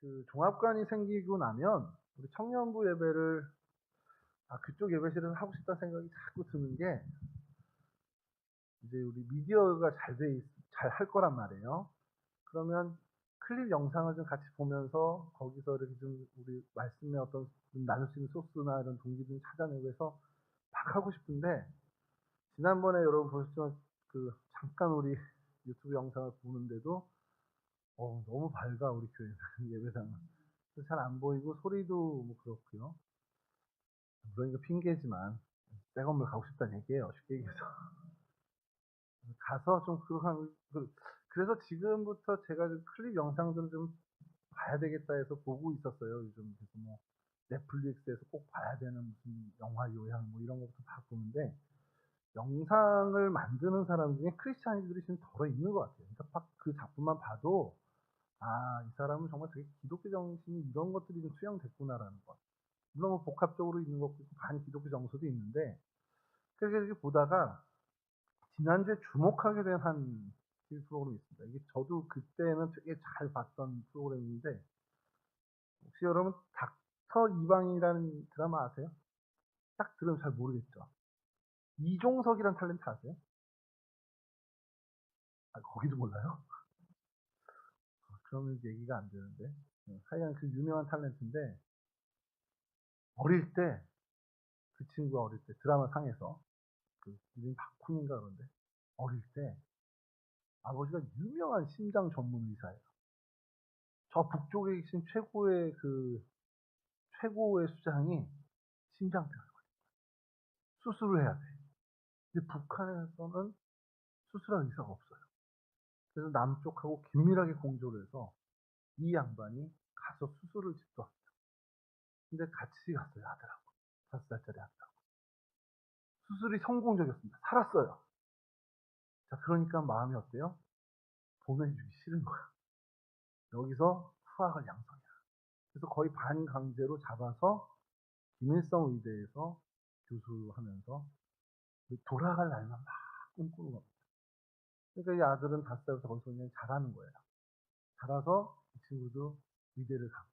그 종합관이 생기고 나면 우리 청년부 예배를 그쪽 예배실에서 하고 싶다는 생각이 자꾸 드는 게 이제 우리 미디어가 잘 할 거란 말이에요. 그러면 클립 영상을 좀 같이 보면서 거기서 이렇게 좀 우리 말씀의 어떤 좀 나눌 수 있는 소스나 이런 동기 좀 찾아내고 해서 막 하고 싶은데 지난번에 여러분 보셨지만 그 잠깐 우리 유튜브 영상을 보는데도 너무 밝아 우리 교회 예배당은. 그래서 잘 안 보이고 소리도 뭐 그렇고요. 물론 이거 핑계지만 새 건물 가고 싶다는 얘기예요. 쉽게 얘기해서. 가서 좀 그래서 지금부터 제가 좀 클립 영상들을 좀 봐야 되겠다 해서 보고 있었어요. 요즘 그래서 뭐 넷플릭스에서 꼭 봐야 되는 무슨 영화 요양 뭐 이런 것부터 다 보는데 영상을 만드는 사람 중에 크리스찬이들이 지금 덜어 있는 것 같아요. 그러니까 딱 그 작품만 봐도 이 사람은 정말 되게 기독교 정신이 이런 것들이 좀 수용됐구나라는 것. 물론 뭐 복합적으로 있는 것도 있고 반기독교 정서도 있는데 그래서 이렇게 보다가 지난주에 주목하게 된 한 프로그램이 있습니다. 이게 저도 그때는 되게 잘 봤던 프로그램인데 혹시 여러분 닥터 이방인이라는 드라마 아세요? 딱 들으면 잘 모르겠죠. 이종석이란 탤런트 아세요? 거기도 몰라요? 그러면 얘기가 안 되는데. 하여간 그 유명한 탤런트인데 어릴 때 그 친구가 어릴 때 드라마 상에서 그 이름이 박훈인가 그런데 어릴 때 아버지가 유명한 심장 전문 의사예요. 저 북쪽에 계신 최고의 수장이 심장병을 수술을 해야 돼. 근데 북한에서는 수술할 의사가 없어요. 그래서 남쪽하고 긴밀하게 공조를 해서 이 양반이 가서 수술을 직접. 근데 같이 갔어요, 아들하고. 5살짜리 아들하고. 수술이 성공적이었습니다. 살았어요. 자, 그러니까 마음이 어때요? 보내주기 싫은 거야. 여기서 후학을 양성해라. 그래서 거의 반강제로 잡아서 김일성 의대에서 교수하면서 돌아갈 날만 막 꿈꾸는 겁니다. 그러니까 이 아들은 5살부터 거기서 그냥 자라는 거예요. 자라서 이 친구도 의대를 가고.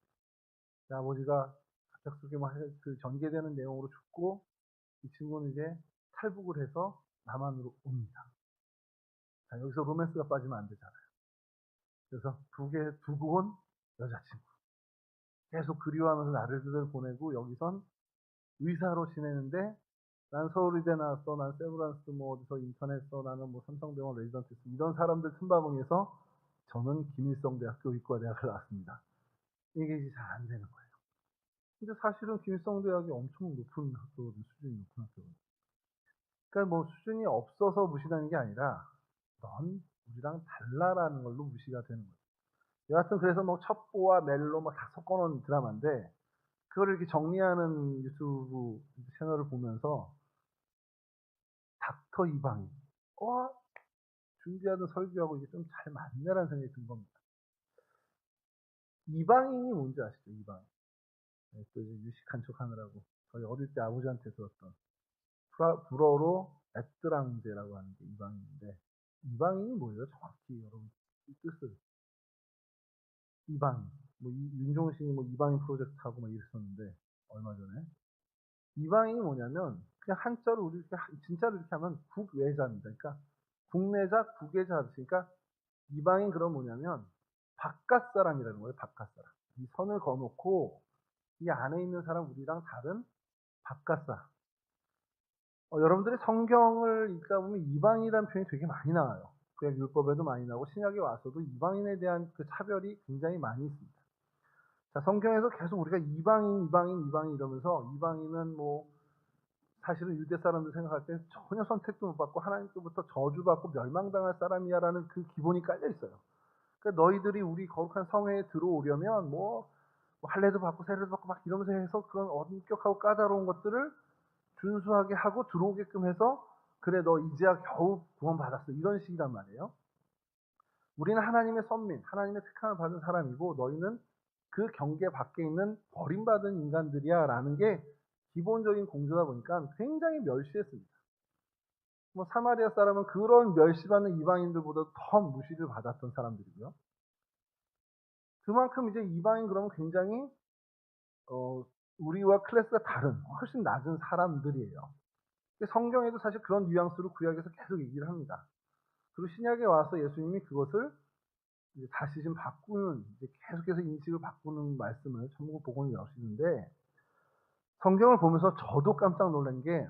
아버지가 갑작스럽게 그 전개되는 내용으로 죽고 이 친구는 이제 탈북을 해서 남한으로 옵니다. 자, 여기서 로맨스가 빠지면 안 되잖아요. 그래서 두고 온 여자친구. 계속 그리워하면서 나를 보내고 여기선 의사로 지내는데 난 서울의대 나왔어. 난 세브란스 뭐 어디서 인턴 했어. 나는 뭐 삼성병원 레지던트 했어. 이런 사람들 틈바구니에서 저는 김일성대학교 의과대학을 나왔습니다. 이게 이제 잘 안 되는 거예요. 근데 사실은 김일성대학이 엄청 높은 학교거든요. 수준이 높은 학교거든요. 그러니까 뭐 수준이 없어서 무시하는 게 아니라 넌 우리랑 달라라는 걸로 무시가 되는 거예요. 여하튼 그래서 뭐 첩보와 멜로 뭐 다 섞어놓은 드라마인데 그거를 이렇게 정리하는 유튜브 채널을 보면서 닥터 이방인 준비하는 설교하고 이게 좀 잘 맞네라는 생각이 든 겁니다. 이방인이 뭔지 아시죠? 이방인. 네, 또 이제 유식한 척 하느라고 저희 어릴 때 아버지한테 들었던 불어로 에뜨랑제라고 하는 게 이방인인데 이방인이 뭐예요? 정확히 여러분 이 뜻을 이방인 뭐 윤종신이 뭐 이방인 프로젝트 하고 막 이랬었는데 얼마 전에 이방인이 뭐냐면 그냥 한자로 우리 이렇게 진짜로 이렇게 하면 국외자입니다. 그러니까 국내자 국외자 그러니까 이방인 그럼 뭐냐면 바깥 사람이라는 거예요. 바깥 사람. 이 선을 그어놓고 이 안에 있는 사람 우리랑 다른 바깥 사람. 여러분들이 성경을 읽다 보면 이방인이라는 표현이 되게 많이 나와요. 구약 율법에도 많이 나오고 신약에 와서도 이방인에 대한 그 차별이 굉장히 많이 있습니다. 자, 성경에서 계속 우리가 이방인 이러면서 이방인은 뭐 사실은 유대 사람들 생각할 때 전혀 선택도 못 받고 하나님께로부터 저주받고 멸망당할 사람이야라는 그 기본이 깔려 있어요. 그러니까 너희들이 우리 거룩한 성회에 들어오려면 뭐 할례도 받고 세례도 받고 막 이러면서 해서 그런 엄격하고 까다로운 것들을 준수하게 하고 들어오게끔 해서 그래 너 이제야 겨우 구원받았어 이런 식이란 말이에요. 우리는 하나님의 선민, 하나님의 택함을 받은 사람이고 너희는 그 경계 밖에 있는 버림받은 인간들이야 라는 게 기본적인 공조다 보니까 굉장히 멸시했습니다. 뭐 사마리아 사람은 그런 멸시받는 이방인들보다 더 무시를 받았던 사람들이고요. 그만큼 이제 이방인 그러면 굉장히 우리와 클래스가 다른 훨씬 낮은 사람들이에요. 성경에도 사실 그런 뉘앙스로 구약에서 계속 얘기를 합니다. 그리고 신약에 와서 예수님이 그것을 이제 다시 좀 바꾸는, 이제 계속해서 인식을 바꾸는 말씀을 천국 복음에 나오시는데, 성경을 보면서 저도 깜짝 놀란 게,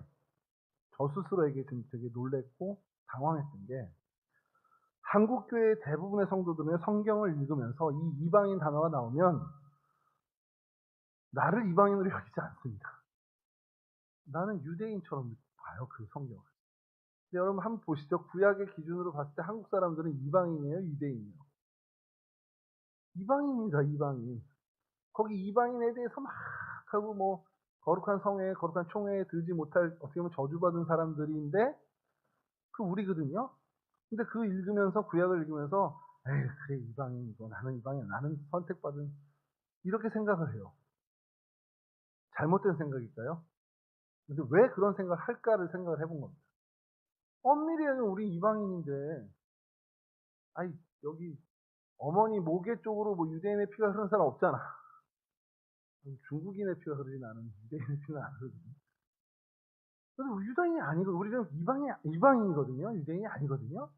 저 스스로에게 좀 되게 놀랬고 당황했던 게, 한국 교회 대부분의 성도들은 성경을 읽으면서 이 이방인 단어가 나오면 나를 이방인으로 여기지 않습니다. 나는 유대인처럼 봐요, 그 성경을. 근데 여러분 한번 보시죠. 구약의 기준으로 봤을 때 한국 사람들은 이방인이에요, 유대인이에요? 이방인입니다, 이방인. 거기 이방인에 대해서 막 하고 뭐 거룩한 성회에, 거룩한 총회에 들지 못할 어떻게 보면 저주받은 사람들인데 그 우리거든요. 근데 그 읽으면서 구약을 읽으면서 에이 그래 이방인이고 나는 이방인, 나는 선택받은, 이렇게 생각을 해요. 잘못된 생각일까요? 근데 왜 그런 생각을 할까를 생각을 해본 겁니다. 엄밀히 얘기하면 우리 이방인인데, 아이 여기 어머니 모계 쪽으로 뭐 유대인의 피가 흐르는 사람 없잖아. 중국인의 피가 흐르진 않은, 유대인의 피가 안 흐르거든요. 그래서 유대인이 아니고 우리는 이방인이거든요. 유대인이 아니거든요.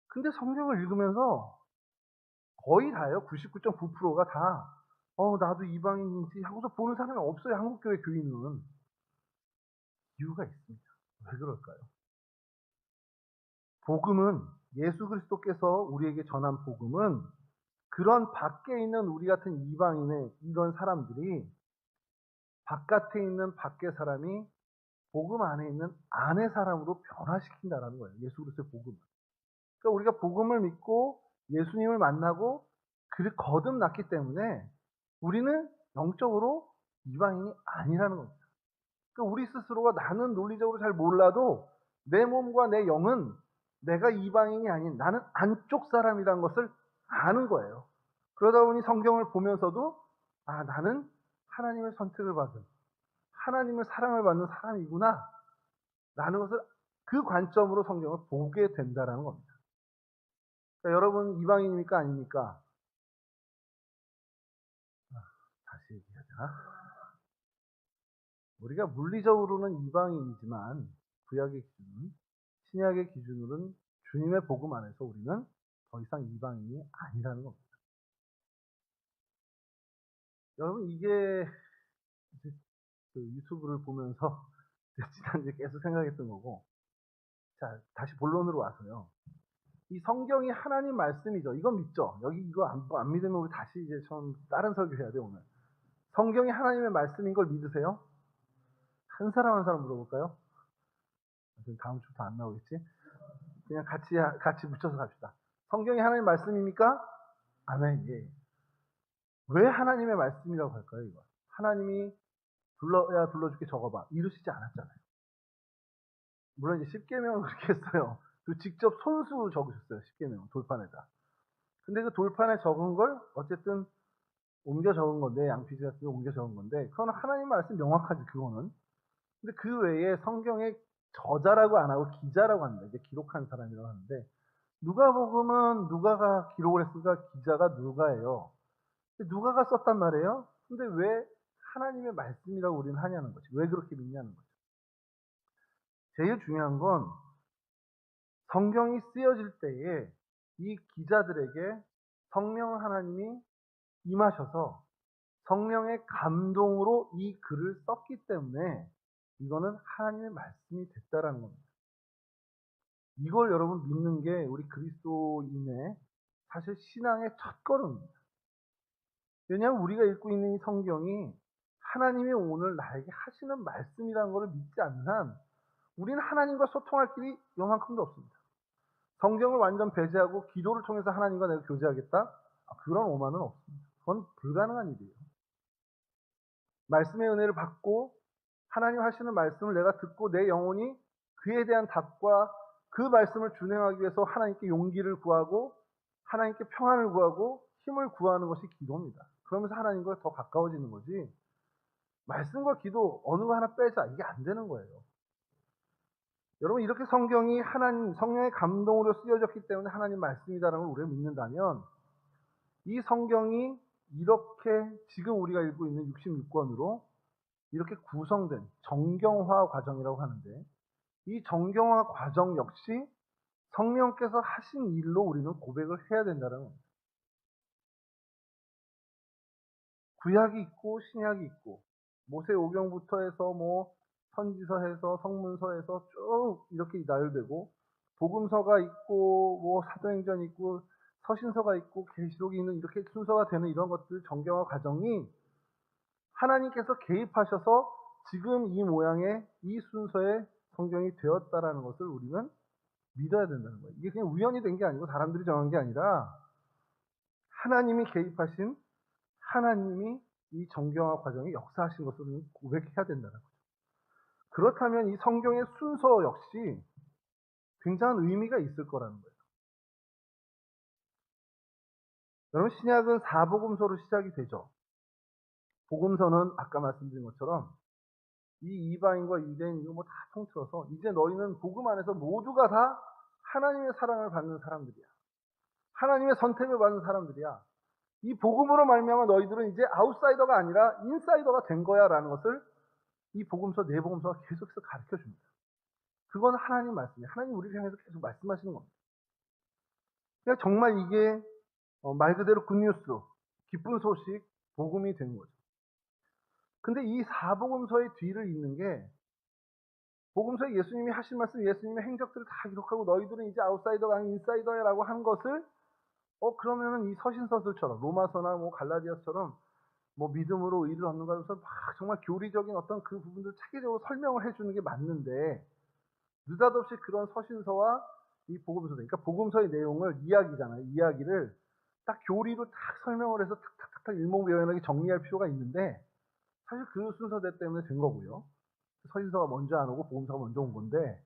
근데 성경을 읽으면서 거의 다예요. 99.9%가 다 나도 이방인인지 하고서 보는 사람이 없어요. 한국교회 교인은. 이유가 있습니다. 왜 그럴까요? 복음은, 예수 그리스도께서 우리에게 전한 복음은 그런 밖에 있는 우리 같은 이방인의 이런 사람들이 바깥에 있는 밖의 사람이 복음 안에 있는 안의 사람으로 변화시킨다라는 거예요. 예수 그리스도의 복음은. 그러니까 우리가 복음을 믿고 예수님을 만나고 그를 거듭났기 때문에 우리는 영적으로 이방인이 아니라는 겁니다. 그러니까 우리 스스로가 나는 논리적으로 잘 몰라도 내 몸과 내 영은 내가 이방인이 아닌 나는 안쪽 사람이라는 것을 아는 거예요. 그러다 보니 성경을 보면서도 나는 하나님의 선택을 받은, 하나님의 사랑을 받는 사람이구나 라는 것을 그 관점으로 성경을 보게 된다는 겁니다. 그러니까 여러분 이방인입니까 아닙니까? 다시 얘기하자. 우리가 물리적으로는 이방인이지만 구약의 기준은, 신약의 기준으로는 주님의 복음 안에서 우리는 더 이상 이방인이 아니라는 겁니다. 여러분 이게 이제 그 유튜브를 보면서 지난주에 계속 생각했던 거고, 자 다시 본론으로 와서요. 이 성경이 하나님 말씀이죠. 이건 믿죠. 여기 이거 안 믿으면 우리 다시 이제 처음 다른 설교해야 돼 오늘. 성경이 하나님의 말씀인 걸 믿으세요? 한 사람 한 사람 물어볼까요? 다음 주부터 안 나오겠지? 그냥 같이 묻혀서 갑시다. 성경이 하나님 말씀입니까? 아멘. 예. 왜 하나님의 말씀이라고 할까요, 이거? 하나님이 불러줄게 적어봐. 이러시지 않았잖아요. 물론 이제 10계명은 그렇게 했어요. 그 직접 손수 적으셨어요. 10계명 돌판에다. 근데 그 돌판에 적은 걸 어쨌든 옮겨 적은 건데, 양피지 같은 거 옮겨 적은 건데, 그건 하나님 말씀 명확하지, 그거는. 근데 그 외에 성경에 저자라고 안 하고 기자라고 합니다. 이제 기록한 사람이라고 하는데, 누가복음은 누가가 기록을 했으니까 기자가 누가예요. 누가가 썼단 말이에요. 근데 왜 하나님의 말씀이라고 우리는 하냐는 거지. 왜 그렇게 믿냐는 거죠. 제일 중요한 건 성경이 쓰여질 때에 이 기자들에게 성령 하나님이 임하셔서 성령의 감동으로 이 글을 썼기 때문에 이거는 하나님의 말씀이 됐다라는 겁니다. 이걸 여러분 믿는 게 우리 그리스도인의 사실 신앙의 첫걸음입니다. 왜냐하면 우리가 읽고 있는 이 성경이 하나님이 오늘 나에게 하시는 말씀이라는 것을 믿지 않는 한 우리는 하나님과 소통할 길이 요만큼도 없습니다. 성경을 완전 배제하고 기도를 통해서 하나님과 내가 교제하겠다? 그런 오만은 없습니다. 그건 불가능한 일이에요. 말씀의 은혜를 받고 하나님 하시는 말씀을 내가 듣고 내 영혼이 그에 대한 답과 그 말씀을 준행하기 위해서 하나님께 용기를 구하고 하나님께 평안을 구하고 힘을 구하는 것이 기도입니다. 그러면서 하나님과 더 가까워지는 거지, 말씀과 기도 어느 거 하나 빼자 이게 안 되는 거예요. 여러분 이렇게 성경이 하나님 성령의 감동으로 쓰여졌기 때문에 하나님 말씀이다라는 걸 우리가 믿는다면 이 성경이 이렇게 지금 우리가 읽고 있는 66권으로 이렇게 구성된 정경화 과정이라고 하는데, 이 정경화 과정 역시 성령께서 하신 일로 우리는 고백을 해야 된다는 겁니다. 구약이 있고 신약이 있고 모세오경부터 해서 뭐 선지서에서 성문서에서 쭉 이렇게 나열되고, 복음서가 있고 뭐 사도행전이 있고 서신서가 있고 계시록이 있는 이렇게 순서가 되는 이런 것들, 정경화 과정이 하나님께서 개입하셔서 지금 이 모양의 이 순서의 성경이 되었다라는 것을 우리는 믿어야 된다는 거예요. 이게 그냥 우연히 된 게 아니고 사람들이 정한 게 아니라 하나님이 개입하신, 하나님이 이 정경화 과정에 역사하신 것을 고백해야 된다는 거죠. 그렇다면 이 성경의 순서 역시 굉장한 의미가 있을 거라는 거예요. 여러분, 신약은 사복음서로 시작이 되죠. 복음서는 아까 말씀드린 것처럼 이 이방인과 유대인 이거 뭐 다 통틀어서 이제 너희는 복음 안에서 모두가 다 하나님의 사랑을 받는 사람들이야. 하나님의 선택을 받는 사람들이야. 이 복음으로 말미암아 너희들은 이제 아웃사이더가 아니라 인사이더가 된 거야라는 것을 이 복음서 네 복음서가 계속해서 가르쳐 줍니다. 그건 하나님 말씀이에요. 하나님 우리를 향해서 계속 말씀하시는 겁니다. 그러니까 정말 이게 말 그대로 굿뉴스, 기쁜 소식, 복음이 된 거죠. 근데 이 사복음서의 뒤를 잇는 게, 복음서에 예수님이 하신 말씀, 예수님의 행적들을 다 기록하고 너희들은 이제 아웃사이더가 아닌 인사이더야라고 한 것을 그러면은 이 서신서들처럼 로마서나 뭐 갈라디아서처럼 뭐 믿음으로 의를 얻는 거면서 막 정말 교리적인 어떤 그 부분들을 체계적으로 설명을 해주는 게 맞는데, 느닷없이 그런 서신서와 이 복음서, 그러니까 복음서의 내용을 이야기잖아요. 이야기를 딱 교리로 딱 설명을 해서 탁탁탁탁 일목요연하게 정리할 필요가 있는데, 사실 그 순서대 때문에 된 거고요. 서신서가 먼저 안 오고 복음서가 먼저 온 건데,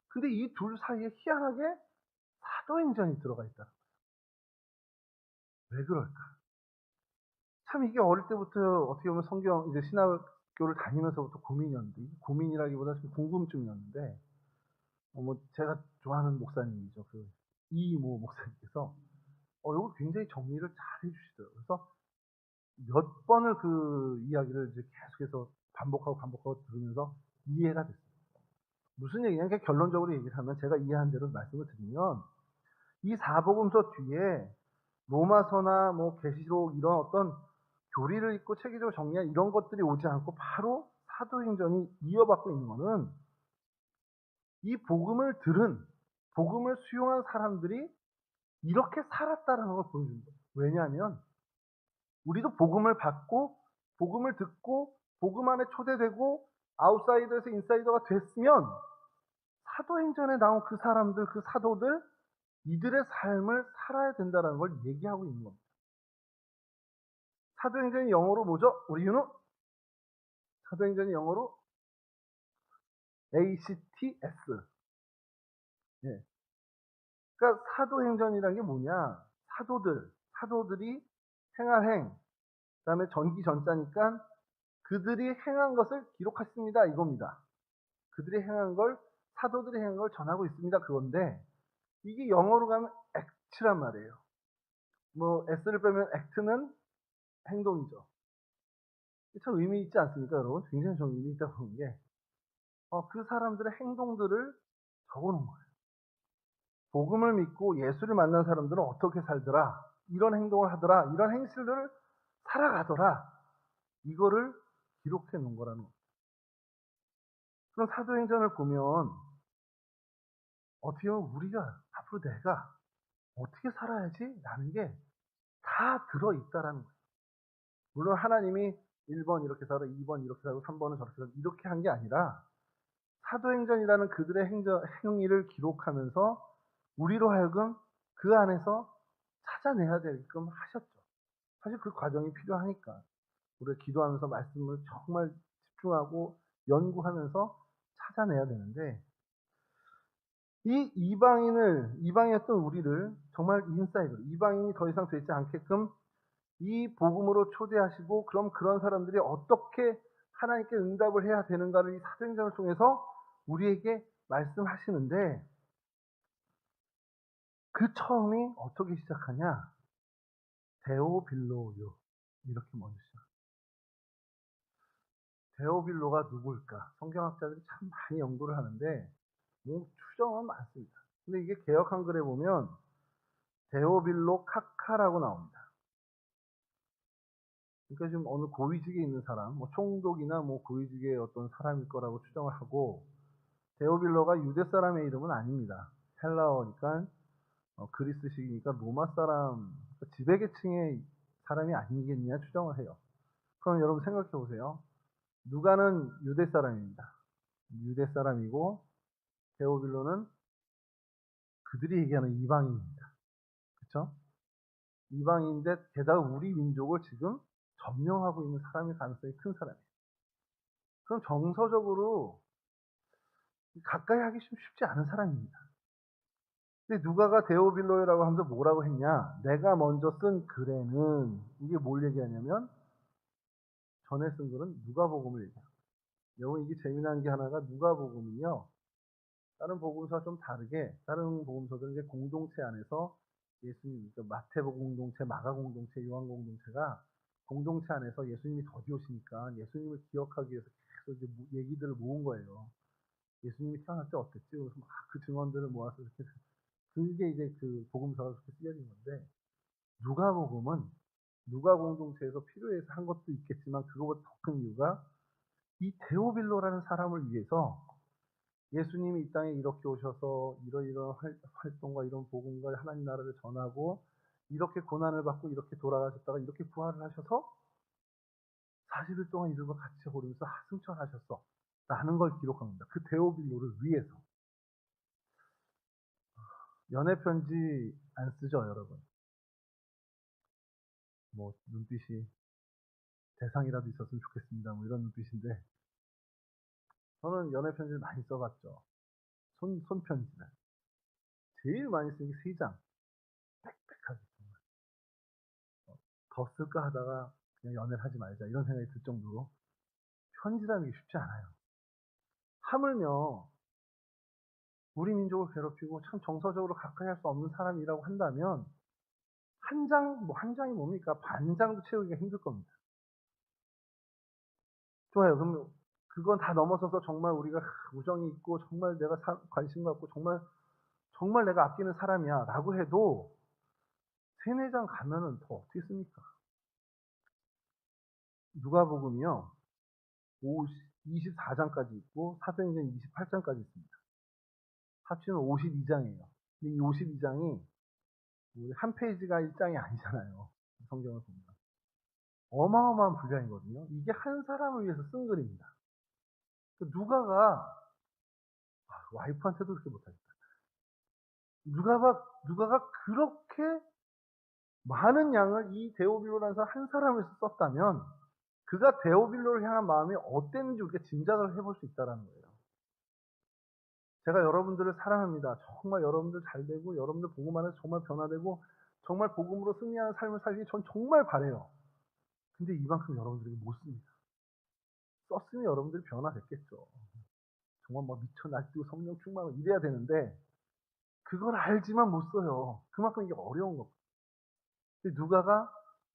근데 이 둘 사이에 희한하게 사도행전이 들어가 있다. 왜 그럴까? 참 이게 어릴 때부터 어떻게 보면 성경, 이제 신학교를 다니면서부터 고민이었는데, 고민이라기보다 좀 궁금증이었는데, 뭐 제가 좋아하는 목사님이죠. 그 이모 목사님께서 이걸 굉장히 정리를 잘 해주시더라고요. 그래서 몇 번을 그 이야기를 이제 계속해서 반복하고 들으면서 이해가 됐어요. 무슨 얘기냐? 그러니까 결론적으로 얘기를 하면, 제가 이해한 대로 말씀을 드리면, 이 사복음서 뒤에 로마서나 뭐 계시록 이런 어떤 교리를 읽고 체계적으로 정리한 이런 것들이 오지 않고 바로 사도행전이 이어받고 있는 거는, 이 복음을 들은, 복음을 수용한 사람들이 이렇게 살았다라는 걸 보여주는 거예요. 왜냐하면 우리도 복음을 받고 복음을 듣고 복음 안에 초대되고 아웃사이더에서 인사이더가 됐으면 사도행전에 나온 그 사람들, 그 사도들, 이들의 삶을 살아야 된다는 걸 얘기하고 있는 겁니다. 사도행전이 영어로 뭐죠? 우리 윤우? 사도행전이 영어로 ACTS. 예. 그러니까 사도행전이라는 게 뭐냐? 사도들이 행할 행, 그다음에 전기 전자니까 그들이 행한 것을 기록했습니다 이겁니다. 그들이 행한 걸, 사도들이 행한 걸 전하고 있습니다 그건데, 이게 영어로 가면 act란 말이에요. 뭐 s를 빼면 act는 행동이죠. 참 의미 있지 않습니까 여러분? 굉장히 좀 의미 있다고 보는 게, 그 사람들의 행동들을 적어놓은 거예요. 복음을 믿고 예수를 만난 사람들은 어떻게 살더라, 이런 행동을 하더라, 이런 행실들을 살아가더라, 이거를 기록해 놓은 거라는 거예요. 그럼 사도행전을 보면 어떻게 보면 우리가 앞으로 내가 어떻게 살아야지? 라는 게 다 들어있다라는 거예요. 물론 하나님이 1번 이렇게 살아, 2번 이렇게 살고, 3번은 저렇게 살고, 이렇게 한 게 아니라 사도행전이라는 그들의 행위를 기록하면서 우리로 하여금 그 안에서 찾아내야 되게끔 하셨죠. 사실 그 과정이 필요하니까 우리가 기도하면서 말씀을 정말 집중하고 연구하면서 찾아내야 되는데, 이 이방이었던 우리를 정말 인사이드로, 이방인이 더 이상 되지 않게끔 이 복음으로 초대하시고, 그럼 그런 사람들이 어떻게 하나님께 응답을 해야 되는가를 이 사도행전을 통해서 우리에게 말씀하시는데, 그 처음이 어떻게 시작하냐? 데오빌로요. 이렇게 먼저 시작. 데오빌로가 누구일까? 성경학자들이 참 많이 연구를 하는데 뭐 추정은 많습니다. 근데 이게 개역 한글에 보면 데오빌로 카카라고 나옵니다. 그러니까 지금 어느 고위직에 있는 사람, 뭐 총독이나 뭐 고위직의 어떤 사람일 거라고 추정을 하고, 데오빌로가 유대 사람의 이름은 아닙니다. 헬라어니까 그리스식이니까 로마 사람, 그러니까 지배계층의 사람이 아니겠냐 추정을 해요. 그럼 여러분 생각해 보세요. 누가는 유대 사람입니다. 유대 사람이고 데오빌로는 그들이 얘기하는 이방인입니다. 그렇죠? 이방인인데 게다가 우리 민족을 지금 점령하고 있는 사람일 가능성이 큰 사람이에요. 그럼 정서적으로 가까이 하기 쉽지 않은 사람입니다. 근데 누가가 데오빌로이라고 하면서 뭐라고 했냐? 내가 먼저 쓴 글에는 이게 뭘 얘기하냐면 전에 쓴 글은 누가복음을 얘기합니다. 여러분 이게 재미난 게 하나가 누가복음은요. 다른 복음서와 좀 다르게 다른 복음서들은 이제 공동체 안에서 예수님, 그러니까 마태복음 공동체, 마가 공동체, 요한 공동체가 공동체 안에서 예수님이 더디 오시니까 예수님을 기억하기 위해서 계속 이제 얘기들을 모은 거예요. 예수님이 태어날 때 어땠지? 그래서 막 그 증언들을 모아서 이렇게 그게 이제 그 복음서가 그렇게 쓰여진 건데 누가복음은 누가 공동체에서 필요해서 한 것도 있겠지만 그거보다 더 큰 이유가 이 데오빌로라는 사람을 위해서 예수님이 이 땅에 이렇게 오셔서 이러이러한 활동과 이런 복음과 하나님 나라를 전하고 이렇게 고난을 받고 이렇게 돌아가셨다가 이렇게 부활을 하셔서 40일 동안 이들과 같이 오르면서 승천하셨어. 라는 걸 기록한 겁니다. 그 데오빌로를 위해서. 연애 편지 안 쓰죠, 여러분? 뭐 눈빛이 대상이라도 있었으면 좋겠습니다. 뭐 이런 눈빛인데 저는 연애 편지를 많이 써봤죠. 손편지를. 제일 많이 쓴 게 3장. 빽빽하게. 더 쓸까 하다가 그냥 연애를 하지 말자 이런 생각이 들 정도로 편지라는 게 쉽지 않아요. 하물며 우리 민족을 괴롭히고 참 정서적으로 가까이 할 수 없는 사람이라고 한다면 한 장이 뭡니까? 반장도 채우기가 힘들 겁니다. 좋아요. 그럼 그건 다 넘어서서 정말 우리가 우정이 있고 정말 내가 관심 갖고 정말 내가 아끼는 사람이야 라고 해도 3-4장 가면은 더 어떻게 씁니까? 누가복음이요. 24장까지 있고 사도행전 28장까지 있습니다. 합치면 52장이에요. 근데 이 52장이 한 페이지가 1장이 아니잖아요. 성경을 보면. 어마어마한 분량이거든요. 이게 한 사람을 위해서 쓴 글입니다. 누가가 와이프한테도 그렇게 못하겠다. 누가가 그렇게 많은 양을 이 데오빌로라는 사람 한 사람을 위해서 썼다면 그가 데오빌로를 향한 마음이 어땠는지 우리가 짐작을 해볼 수 있다는 거예요. 제가 여러분들을 사랑합니다. 정말 여러분들 잘 되고 여러분들 복음 안에서 정말 변화되고 정말 복음으로 승리하는 삶을 살기 전 정말 바래요. 근데 이만큼 여러분들에게 못 씁니다. 썼으면 여러분들이 변화됐겠죠. 정말 막 미쳐 날뛰고 성령 충만하고 이래야 되는데 그걸 알지만 못 써요. 그만큼 이게 어려운 겁니다. 근데 누가가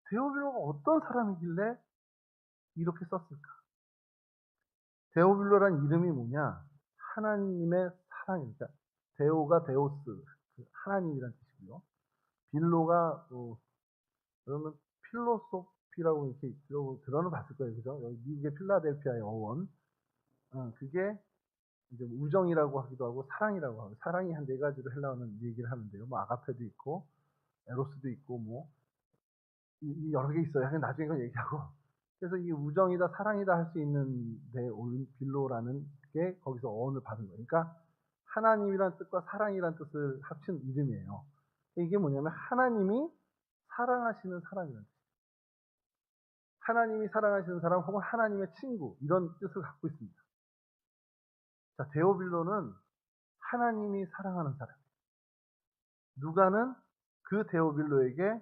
데오빌로가 어떤 사람이길래 이렇게 썼을까? 데오빌로란 이름이 뭐냐? 하나님의 사랑입니다. 데오가 데오스, 하나님이란 뜻이고요. 빌로가 여러분 필로소피라고 이렇게 들어는 봤을 거예요, 그죠? 여기 미국의 필라델피아의 어원, 그게 이제 우정이라고 하기도 하고 사랑이라고 하고 사랑이 한 4가지로 헬라어는 얘기를 하는데요. 뭐 아가페도 있고 에로스도 있고 뭐 여러 개 있어요. 나중에 그건 얘기하고. 그래서 이게 우정이다 사랑이다 할 수 있는 데 올 빌로라는 게 거기서 어원을 받은 거예요. 그러니까 하나님이란 뜻과 사랑이란 뜻을 합친 이름이에요. 이게 뭐냐면 하나님이 사랑하시는 사람이라는 뜻이에요. 하나님이 사랑하시는 사람 혹은 하나님의 친구 이런 뜻을 갖고 있습니다. 자, 데오빌로는 하나님이 사랑하는 사람. 누가는 그 데오빌로에게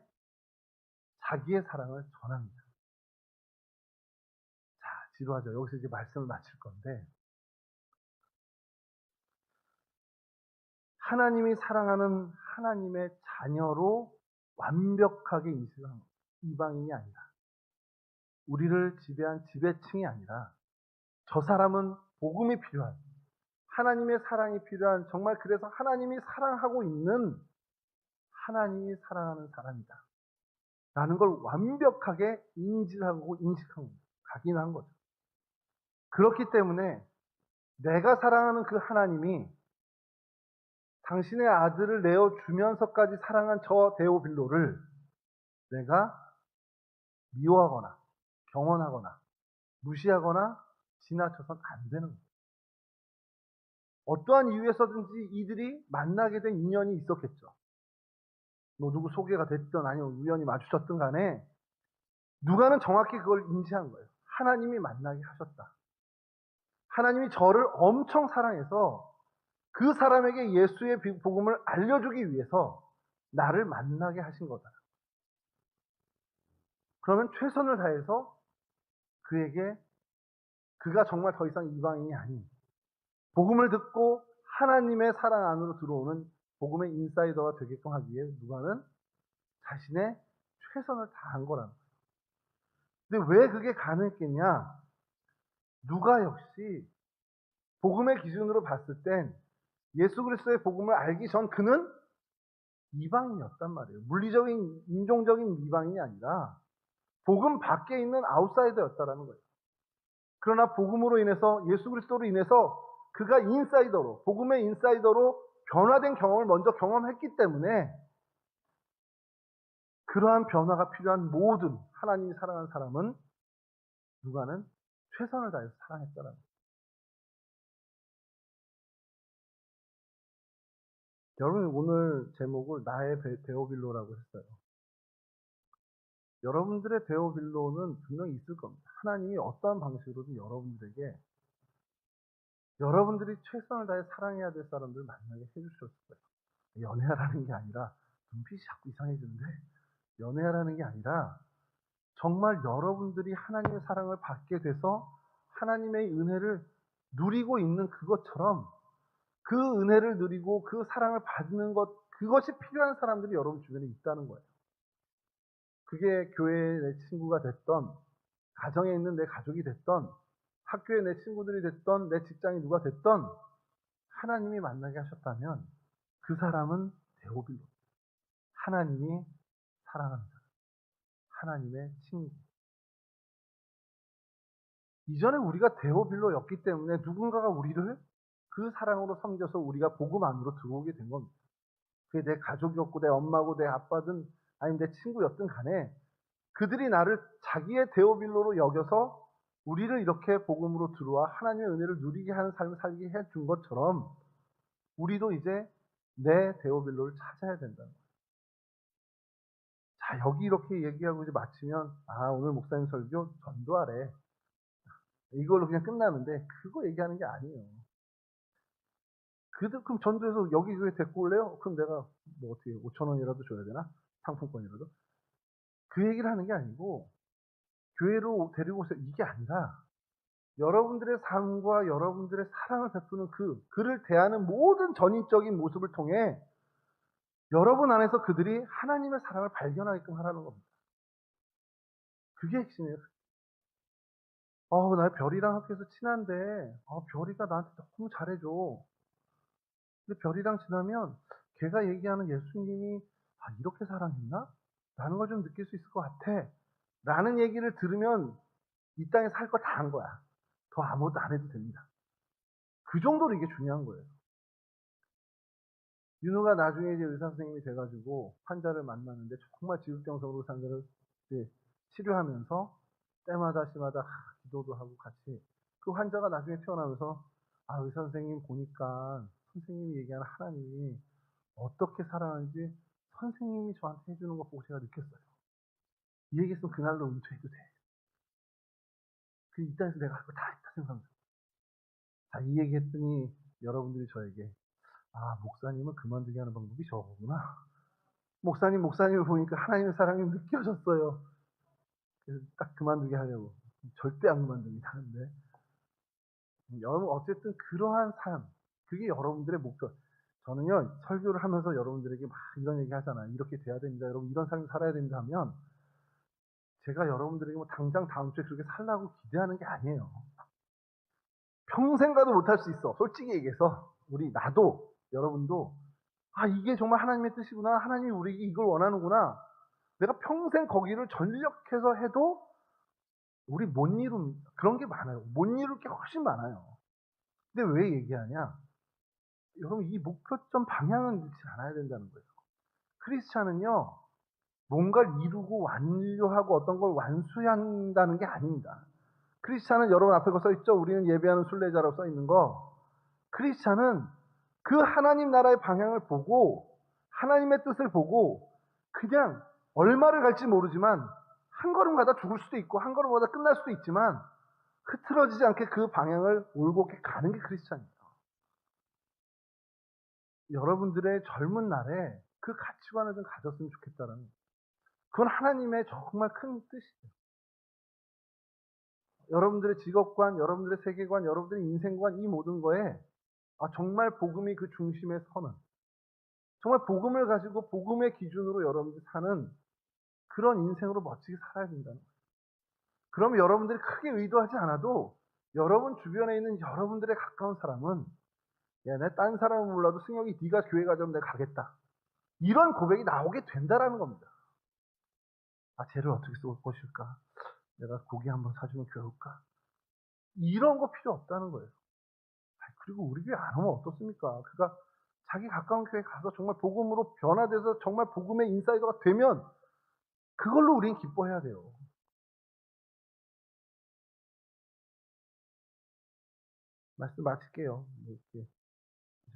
자기의 사랑을 전합니다. 자, 지루하죠. 여기서 이제 말씀을 마칠 건데 하나님이 사랑하는 하나님의 자녀로 완벽하게 인식을 한 겁니다. 이방인이 아니라, 우리를 지배한 지배층이 아니라, 저 사람은 복음이 필요한, 하나님의 사랑이 필요한, 정말 그래서 하나님이 사랑하고 있는, 하나님이 사랑하는 사람이다 라는 걸 완벽하게 인지하고 인식하고 각인한 거죠. 그렇기 때문에 내가 사랑하는 그 하나님이 당신의 아들을 내어주면서까지 사랑한 저 데오빌로를 내가 미워하거나 경원하거나 무시하거나 지나쳐선 안 되는 거예요. 어떠한 이유에서든지 이들이 만나게 된 인연이 있었겠죠. 뭐 누구 소개가 됐든 아니면 우연히 마주쳤든 간에 누가는 정확히 그걸 인지한 거예요. 하나님이 만나게 하셨다. 하나님이 저를 엄청 사랑해서 그 사람에게 예수의 복음을 알려주기 위해서 나를 만나게 하신 거다. 그러면 최선을 다해서 그에게, 그가 정말 더 이상 이방인이 아닌, 복음을 듣고 하나님의 사랑 안으로 들어오는 복음의 인사이더가 되게끔 하기 위해 누가는 자신의 최선을 다한 거라는 거예요. 근데 왜 그게 가능했겠냐? 누가 역시 복음의 기준으로 봤을 땐 예수 그리스도의 복음을 알기 전 그는 이방인이었단 말이에요. 물리적인, 인종적인 이방인이 아니라 복음 밖에 있는 아웃사이더였다라는 거예요. 그러나 복음으로 인해서, 예수 그리스도로 인해서 그가 인사이더로, 복음의 인사이더로 변화된 경험을 먼저 경험했기 때문에 그러한 변화가 필요한 모든 하나님이 사랑하는 사람은 누가는 최선을 다해서 사랑했다라는 거예요. 여러분, 오늘 제목을 나의 데오빌로라고 했어요. 여러분들의 데오빌로는 분명히 있을 겁니다. 하나님이 어떠한 방식으로든 여러분들에게 여러분들이 최선을 다해 사랑해야 될 사람들을 만나게 해주셨을 거예요. 연애하라는 게 아니라, 눈빛이 자꾸 이상해지는데, 연애하라는 게 아니라 정말 여러분들이 하나님의 사랑을 받게 돼서 하나님의 은혜를 누리고 있는 그것처럼 그 은혜를 누리고 그 사랑을 받는 것, 그것이 필요한 사람들이 여러분 주변에 있다는 거예요. 그게 교회의 내 친구가 됐던, 가정에 있는 내 가족이 됐던, 학교에 내 친구들이 됐던, 내 직장이 누가 됐던, 하나님이 만나게 하셨다면 그 사람은 데오빌로, 하나님이 사랑하는 사람, 하나님의 친구. 이전에 우리가 데오빌로였기 때문에 누군가가 우리를 그 사랑으로 섬겨서 우리가 복음 안으로 들어오게 된 겁니다. 그게 내 가족이었고 내 엄마고 내 아빠든 아니면 내 친구였든 간에 그들이 나를 자기의 데오빌로로 여겨서 우리를 이렇게 복음으로 들어와 하나님의 은혜를 누리게 하는 삶을 살게 해준 것처럼 우리도 이제 내 데오빌로를 찾아야 된다는 거예요. 자, 여기 이렇게 얘기하고 이제 마치면, 아, 오늘 목사님 설교 전도하래, 이걸로 그냥 끝나는데 그거 얘기하는 게 아니에요. 그럼 전도해서 여기 교회 데리고 올래요? 그럼 내가 뭐 어떻게 5,000원이라도 줘야 되나? 상품권이라도? 그 얘기를 하는 게 아니고 교회로 데리고 오세요, 이게 아니라 여러분들의 삶과 여러분들의 사랑을 베푸는 그를 대하는 모든 전인적인 모습을 통해 여러분 안에서 그들이 하나님의 사랑을 발견하게끔 하라는 겁니다. 그게 핵심이에요. 나 별이랑 학교에서 친한데, 별이가 나한테 너무 잘해줘. 근데 별이랑 지나면 걔가 얘기하는 예수님이 이렇게 사랑했나? 라는 걸 좀 느낄 수 있을 것 같아. 라는 얘기를 들으면 이 땅에서 할 거 다 한 거야. 더 아무것도 안 해도 됩니다. 그 정도로 이게 중요한 거예요. 윤호가 나중에 이제 의사 선생님이 돼가지고 환자를 만나는데 정말 지극정성으로 환자를 치료하면서 때마다 시마다 기도도 하고 같이, 그 환자가 나중에 태어나면서 의사 선생님 보니까 선생님이 얘기하는 하나님이 어떻게 사랑하는지 선생님이 저한테 해주는 거 보고 제가 느꼈어요. 이 얘기했으면 그날로 은퇴해도 돼. 이 땅에서 내가 할 거 다 했다 생각하면서. 자, 이 얘기 했더니 여러분들이 저에게, 목사님은 그만두게 하는 방법이 저거구나. 목사님을 보니까 하나님의 사랑이 느껴졌어요. 그래서 딱 그만두게 하려고. 절대 안 그만둡니다. 근데 여러분, 어쨌든 그러한 삶, 그게 여러분들의 목표. 저는요, 설교를 하면서 여러분들에게 막 이런 얘기 하잖아요. 이렇게 돼야 됩니다. 여러분, 이런 삶을 살아야 됩니다 하면 제가 여러분들에게 뭐 당장 다음 주에 그렇게 살라고 기대하는 게 아니에요. 평생 가도 못할 수 있어. 솔직히 얘기해서 나도 여러분도 이게 정말 하나님의 뜻이구나. 하나님이 우리에게 이걸 원하는구나. 내가 평생 거기를 전력해서 해도 우리 못 이룹니다. 그런 게 많아요. 못 이룰 게 훨씬 많아요. 근데 왜 얘기하냐? 여러분 이 목표점 방향은 잃지 않아야 된다는 거예요. 크리스찬은요. 뭔가를 이루고 완료하고 어떤 걸 완수한다는 게 아닙니다. 크리스찬은 여러분 앞에 써 있죠? 우리는 예배하는 순례자라고 써 있는 거. 크리스찬은 그 하나님 나라의 방향을 보고 하나님의 뜻을 보고 그냥 얼마를 갈지 모르지만 한 걸음 가다 죽을 수도 있고 한 걸음 가다 끝날 수도 있지만 흐트러지지 않게 그 방향을 올곧게 가는 게 크리스찬이에요. 여러분들의 젊은 날에 그 가치관을 좀 가졌으면 좋겠다는 거예요. 그건 하나님의 정말 큰 뜻이에요. 여러분들의 직업관, 여러분들의 세계관, 여러분들의 인생관 이 모든 거에 정말 복음이 그 중심에 서는 정말 복음을 가지고 복음의 기준으로 여러분들이 사는 그런 인생으로 멋지게 살아야 된다는 거예요. 그러면 여러분들이 크게 의도하지 않아도 여러분 주변에 있는 여러분들의 가까운 사람은 야, 내 딴 사람은 몰라도 승혁이 네가 교회 가자면 내가 가겠다. 이런 고백이 나오게 된다라는 겁니다. 쟤를 어떻게 쏠 것일까? 내가 고기 한번 사주면 교회 올까? 이런 거 필요 없다는 거예요. 그리고 우리 교회 안 오면 어떻습니까? 그가 자기 가까운 교회 가서 정말 복음으로 변화돼서 정말 복음의 인사이더가 되면 그걸로 우리는 기뻐해야 돼요. 말씀 마칠게요. 이렇게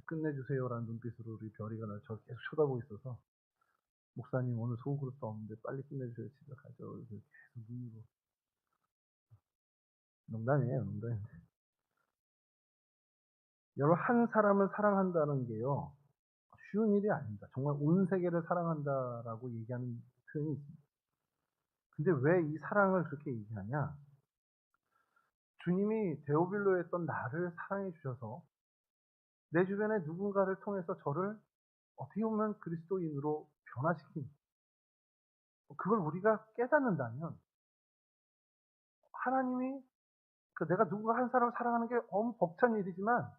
끝내주세요라는 눈빛으로 우리 별이가 저 계속 쳐다보고 있어서 목사님 오늘 소그룹도 없는데 빨리 끝내주세요. 집에 가죠. 이렇게 계속 눈으로. 농담이에요. 농담. 여러분 한 사람을 사랑한다는 게요. 쉬운 일이 아닙니다. 정말 온 세계를 사랑한다라고 얘기하는 표현이 있습니다. 근데 왜 이 사랑을 그렇게 얘기하냐? 주님이 데오빌로에 있던 나를 사랑해 주셔서 내 주변에 누군가를 통해서 저를 어떻게 보면 그리스도인으로 변화시킨 그걸 우리가 깨닫는다면 하나님이 내가 누군가 한 사람을 사랑하는 게 너무 벅찬 일이지만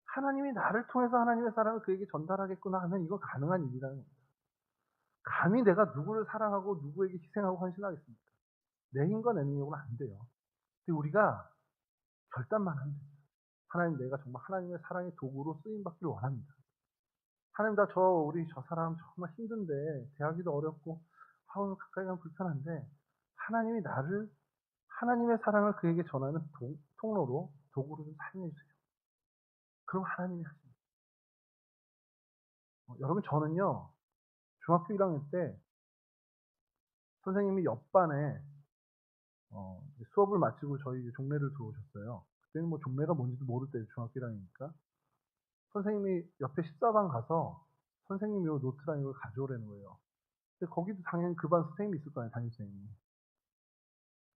하나님이 나를 통해서 하나님의 사랑을 그에게 전달하겠구나 하면 이건 가능한 일이라는 겁니다. 감히 내가 누구를 사랑하고 누구에게 희생하고 헌신하겠습니까? 내 힘과 내 능력은 안 돼요. 근데 우리가 결단만 하면 됩니다. 하나님 내가 정말 하나님의 사랑의 도구로 쓰임받기를 원합니다. 하나님 우리 저 사람 정말 힘든데 대하기도 어렵고 오늘 가까이 가면 불편한데 하나님이 나를 하나님의 사랑을 그에게 전하는 통로로 도구로 좀 사용해 주세요. 그럼 하나님이 하십니다. 여러분 저는요 중학교 1학년 때 선생님이 옆반에 수업을 마치고 저희 종례를 들어오셨어요. 그때는 뭐 종례가 뭔지도 모를 때죠. 중학교 1학년이니까. 선생님이 옆에 식사방 가서 선생님 요 노트랑 이걸 가져오라는 거예요. 근데 거기도 당연히 그 반 선생님이 있을 거 아니에요. 담임선생님이.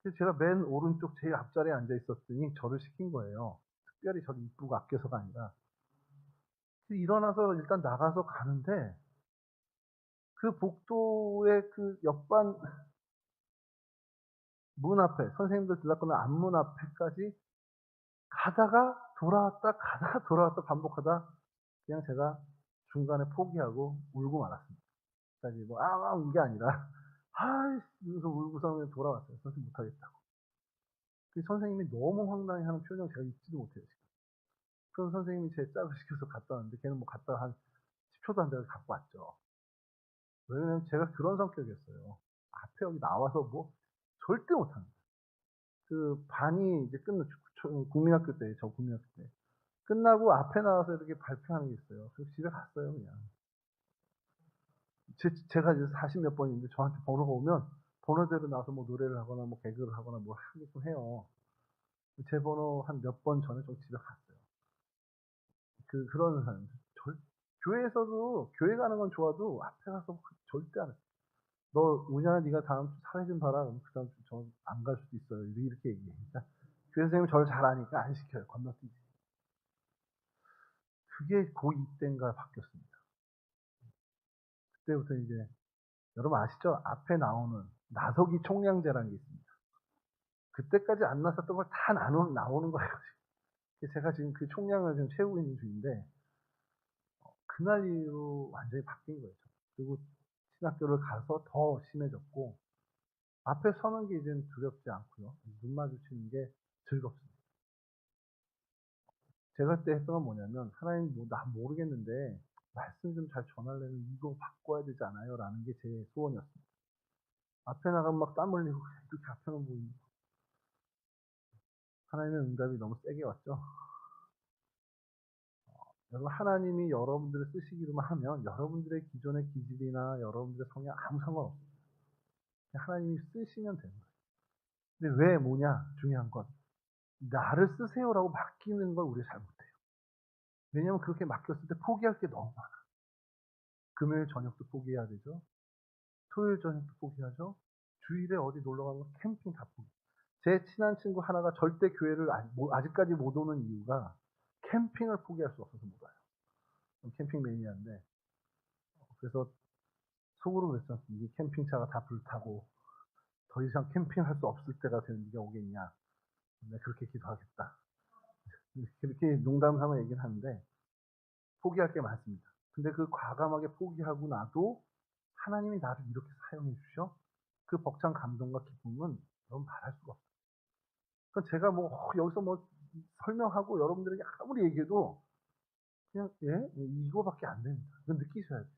그래서 제가 맨 오른쪽 제일 앞자리에 앉아 있었더니 저를 시킨 거예요. 특별히 저를 이쁘고 아껴서가 아니라. 일어나서 일단 나가서 가는데 그 복도의 그 옆반 문 앞에 선생님들 들락거리는 앞문 앞에까지 가다가 돌아왔다 가다가 돌아왔다 반복하다 그냥 제가 중간에 포기하고 울고 말았습니다. 까지 운 게 아니라 아이씨 이러면서 울고서 돌아왔어요. 선생님 못하겠다고. 그 선생님이 너무 황당해하는 표정 제가 잊지도 못해요. 지금. 그럼 선생님이 제 짝을 시켜서 갔다 왔는데 걔는 뭐 갔다가 한 10초도 안 돼서 갖고 왔죠. 왜냐면 제가 그런 성격이었어요. 앞에 여기 나와서 뭐 절대 못합니다. 그 반이 이제 국민학교 때, 저 국민학교 때. 끝나고 앞에 나와서 이렇게 발표하는 게 있어요. 그래서 집에 갔어요, 그냥. 제가 이제 40몇 번인데 저한테 번호가 오면 번호대로 나와서 뭐 노래를 하거나 뭐 개그를 하거나 뭘 하게끔 해요. 제 번호 한 몇 번 전에 저 집에 갔어요. 그런 사람. 교회에서도, 교회 가는 건 좋아도 앞에 가서 절대 안 해. 너, 우냐, 네가 다음 주 사회 좀 봐라. 그럼 그 다음 주 저 안 갈 수도 있어요. 이렇게 얘기해. 그러니까 교회 선생님이 저를 잘 아니까 안 시켜요. 건너뛰지. 그게 고2 때인가 바뀌었습니다. 그때부터 이제, 여러분 아시죠? 앞에 나오는 나서기 총량제라는 게 있습니다. 그때까지 안 났었던 걸 다 나오는 거예요. 제가 지금 그 총량을 좀 채우고 있는 중인데, 그날 이후로 완전히 바뀐 거예요. 그리고 신학교를 가서 더 심해졌고, 앞에 서는 게 이제는 두렵지 않고요. 눈 마주치는 게 즐겁습니다. 제가 그때 했던 건 뭐냐면, 하나님 나 모르겠는데 말씀 좀 잘 전하려면 이거 바꿔야 되지 않아요? 라는 게 제 소원이었습니다. 앞에 나가면 막 땀 흘리고 이렇게 앞에만 보이는 거. 하나님의 응답이 너무 세게 왔죠. 여러분, 하나님이 여러분들을 쓰시기로만 하면 여러분들의 기존의 기질이나 여러분들의 성향 아무 상관없어요. 하나님이 쓰시면 되는 거예요. 근데 왜 뭐냐? 중요한 건 나를 쓰세요라고 맡기는 걸 우리 잘 못해요. 왜냐하면 그렇게 맡겼을 때 포기할 게 너무 많아. 금요일 저녁도 포기해야 되죠. 토요일 저녁도 포기하죠. 주일에 어디 놀러 가면 캠핑 다 포기. 제 친한 친구 하나가 절대 교회를 아직까지 못 오는 이유가 캠핑을 포기할 수 없어서 못 와요. 캠핑 매니아인데, 그래서 속으로 그랬죠. 이 캠핑차가 다 불타고 더 이상 캠핑할 수 없을 때가 되는 네가 오겠냐. 내가 그렇게 기도하겠다. 그렇게 농담 삼아 얘기를 하는데 포기할 게 많습니다. 근데 그 과감하게 포기하고 나도 하나님이 나를 이렇게 사용해 주셔? 그 벅찬 감동과 기쁨은 여러분 말할 수가 없어요. 그건 제가 뭐 여기서 뭐 설명하고 여러분들에게 아무리 얘기해도 그냥 이거밖에 안 됩니다. 이건 느끼셔야 돼요.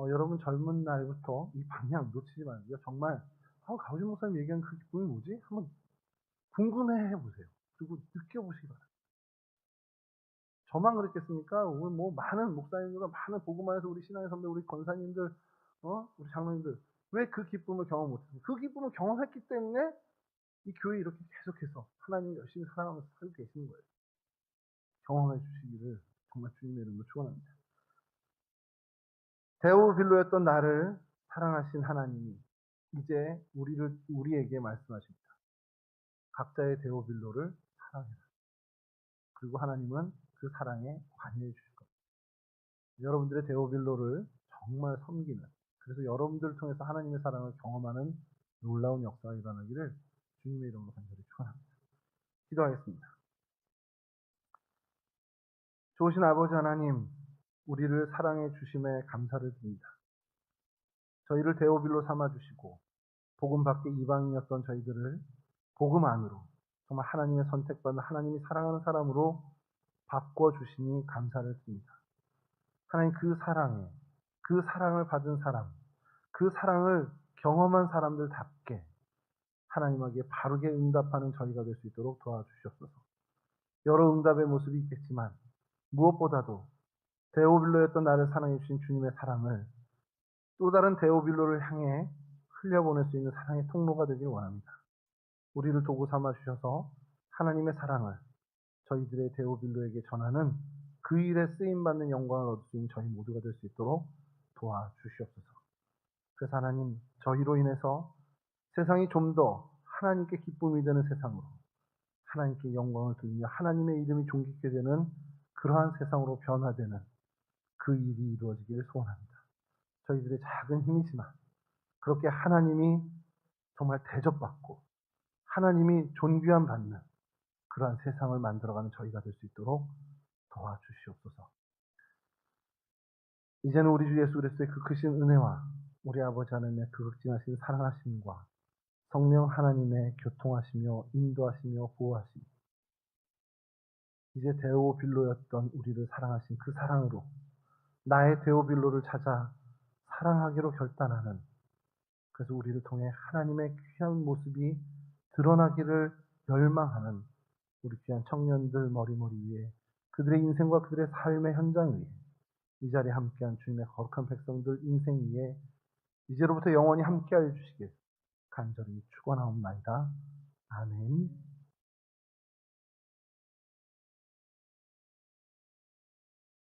여러분 젊은 날부터 이 방향 놓치지 말고요. 정말 가우진 목사님 얘기한 그 기쁨이 뭐지? 한번 궁금해해 보세요. 그리고 느껴보시기 바랍니다. 저만 그랬겠습니까? 오늘 뭐 많은 목사님들과 많은 복음화에서 우리 신앙의 선배, 우리 권사님들, 우리 장로님들 왜 그 기쁨을 경험 못했어요? 그 기쁨을 경험했기 때문에 이 교회 이렇게 계속해서 하나님 열심히 사랑하면서 살고 계시는 거예요. 경험해 주시기를 정말 주님의 이름으로 축원합니다. 데오빌로였던 나를 사랑하신 하나님이 이제 우리에게 말씀하십니다. 각자의 데오빌로를 사랑해라. 그리고 하나님은 그 사랑에 관여해 주실 겁니다. 여러분들의 데오빌로를 정말 섬기는, 그래서 여러분들을 통해서 하나님의 사랑을 경험하는 놀라운 역사가 일어나기를 주님의 이름으로 간절히 축원합니다. 기도하겠습니다. 좋으신 아버지 하나님, 우리를 사랑해 주심에 감사를 드립니다. 저희를 데오빌로 삼아주시고 복음 밖에 이방인이었던 저희들을 복음 안으로 정말 하나님의 선택받은 하나님이 사랑하는 사람으로 바꿔주시니 감사를 드립니다. 하나님 그 사랑을 받은 사람, 그 사랑을 경험한 사람들답게 하나님에게 바르게 응답하는 저희가 될 수 있도록 도와주시옵소서. 여러 응답의 모습이 있겠지만 무엇보다도 데오빌로였던 나를 사랑해 주신 주님의 사랑을 또 다른 데오빌로를 향해 흘려보낼 수 있는 사랑의 통로가 되길 원합니다. 우리를 도구 삼아 주셔서 하나님의 사랑을 저희들의 데오빌로에게 전하는 그 일에 쓰임받는 영광을 얻을 수 있는 저희 모두가 될 수 있도록 도와주시옵소서. 그래서 하나님, 저희로 인해서 세상이 좀 더 하나님께 기쁨이 되는 세상으로, 하나님께 영광을 돌리며 하나님의 이름이 존귀케 되는 그러한 세상으로 변화되는 그 일이 이루어지기를 소원합니다. 저희들의 작은 힘이지만 그렇게 하나님이 정말 대접받고 하나님이 존귀함 받는 그러한 세상을 만들어가는 저희가 될 수 있도록 도와주시옵소서. 이제는 우리 주 예수 그리스도의 그 크신 은혜와 우리 아버지 하나님의 그 극진하신 사랑하심과 성령 하나님의 교통하시며 인도하시며 보호하시며 이제 데오빌로였던 우리를 사랑하신 그 사랑으로 나의 데오빌로를 찾아 사랑하기로 결단하는, 그래서 우리를 통해 하나님의 귀한 모습이 드러나기를 열망하는 우리 귀한 청년들 머리머리 위에 그들의 인생과 그들의 삶의 현장 위에 이 자리에 함께한 주님의 거룩한 백성들 인생 위에 이제로부터 영원히 함께하여 주시길 간절히 축원하옵나이다. 아멘.